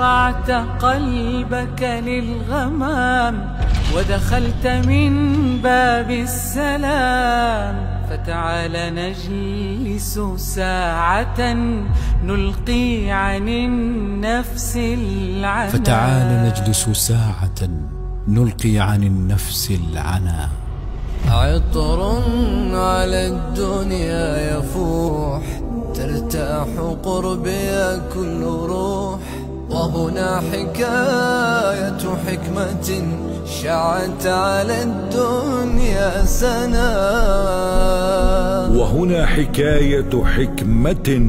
شرعت قلبك للغمام ودخلت من باب السلام. فتعال نجلس ساعة نلقي عن النفس العنا. فتعال نجلس ساعة نلقي عن النفس العنا. عطر على الدنيا يفوح ترتاح قربي كل روح. وهنا حكاية حكمة شعت على الدنيا سنا. وهنا حكاية حكمة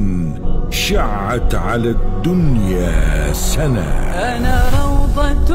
شعت على الدنيا سنا. أنا روضة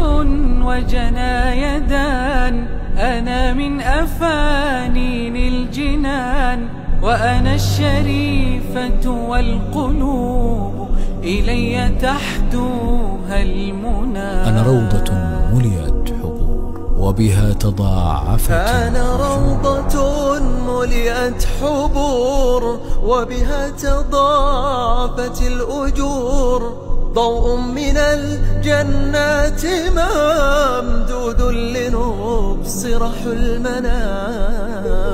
وجنايدان، أنا من أفانين الجنان، وأنا الشريفة والقلوب إلي تحدوها المنى. أنا روضة ملئت حبور وبها تضاعفت. أنا روضة ملئت حبور وبها تضاعفت الأجور. ضوء من الجنات ممدود لنبصر حلمنا.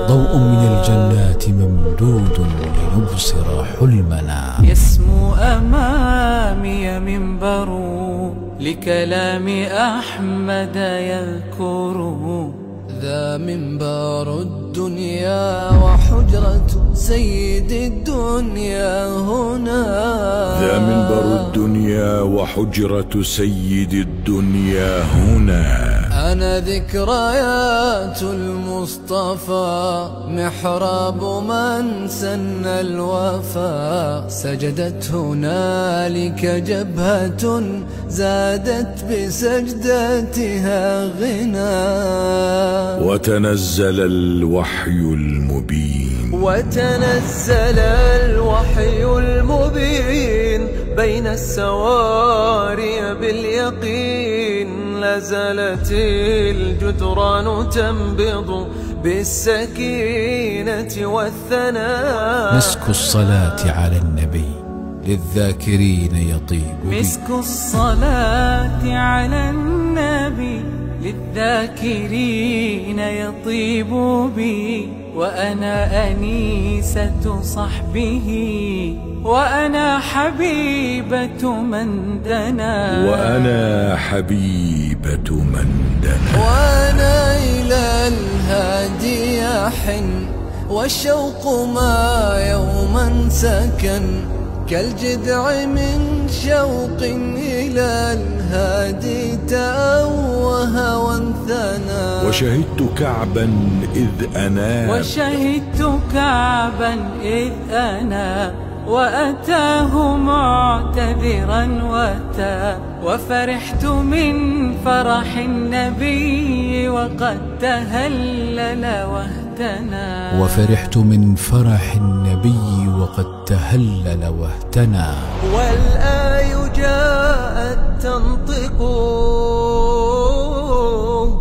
ضوء من الجنات ممدود لنبصر حلمنا. يسمو أمامي منبر لكلام أحمد يذكره. ذا منبر الدنيا وحجرة سيد الدنيا هنا. ذا منبر الدنيا وحجرة سيد الدنيا هنا. أنا ذكريات المصطفى محراب من سن الوفا. سجدت هنالك جبهة زادت بسجدتها غنى. وتنزل الوحي المبين. وتنزل الوحي المبين بين السواري باليقين. لازالت الجدران تنبض بالسكينة والثناء. مسك الصلاة على النبي للذاكرين يطيب بي. مسك الصلاة على النبي للذاكرين يطيب بي. وأنا أنيسة صحبه وأنا حبيبة من دنا. وأنا حبيبة من دنا. وأنا إلى الهادي يحن والشوق ما يوما سكن. كالجذع من شوق إلى الهادي تأوه وانثنى. وشهدت كعبا إذ أنا. وشهدت كعبا إذ أنا وأتاه معتذرا وأتى. وفرحت من فرح النبي وقد تهلل واهتنى. وفرحت من فرح النبي وقد تهلل واهتنى. والآي جاءت تنطق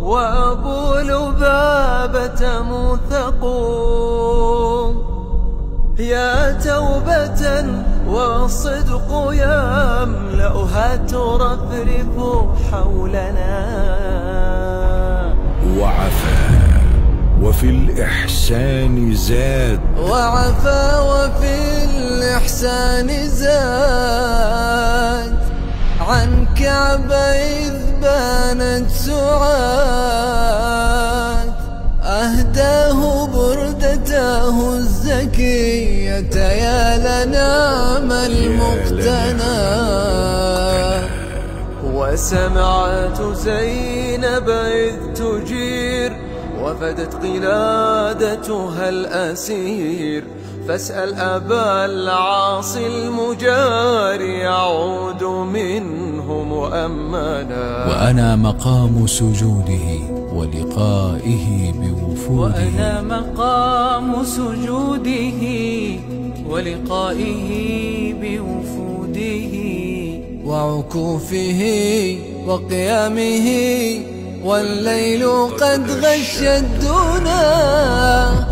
وأبو لبابة موثق. يا توبة والصدق يملأها ترفرف حولنا. وعفا وفي الإحسان زاد. وعفا وفي الإحسان زاد. عن كعبة إذ بانت سعاد. أهداه بردته الزكية يا لنعم المقتنى. وسمعت زينب إذ تجير وفدت قلادتها الأسير. فاسأل أبا العاصي المجار يعود منه مؤمنا. وأنا مقام سجوده ولقائه بوفوده. وأنا مقام سجوده ولقائه بوفوده. وعكوفه وقيامه والليل قد غش الدنا.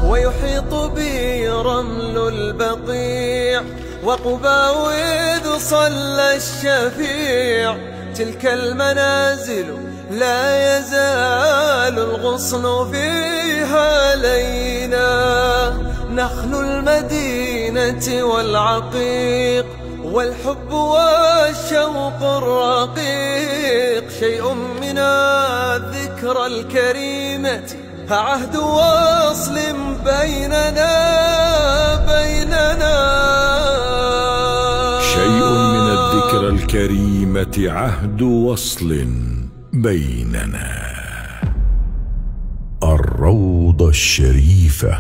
ويحيط بي رمل البقيع وقبى إذ صلى الشفيع. تلك المنازل لا يزال الغصن فيها لينا، نخل المدينة والعقيق والحب والشوق الرقيق، شيء من الذكرى الكريمة عهد وصل بيننا شيء من الذكرى الكريمة عهد وصل بيننا. الروضة الشريفة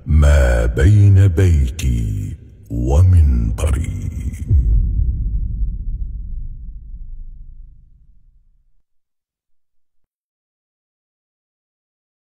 ما بين بيتي ومنبري.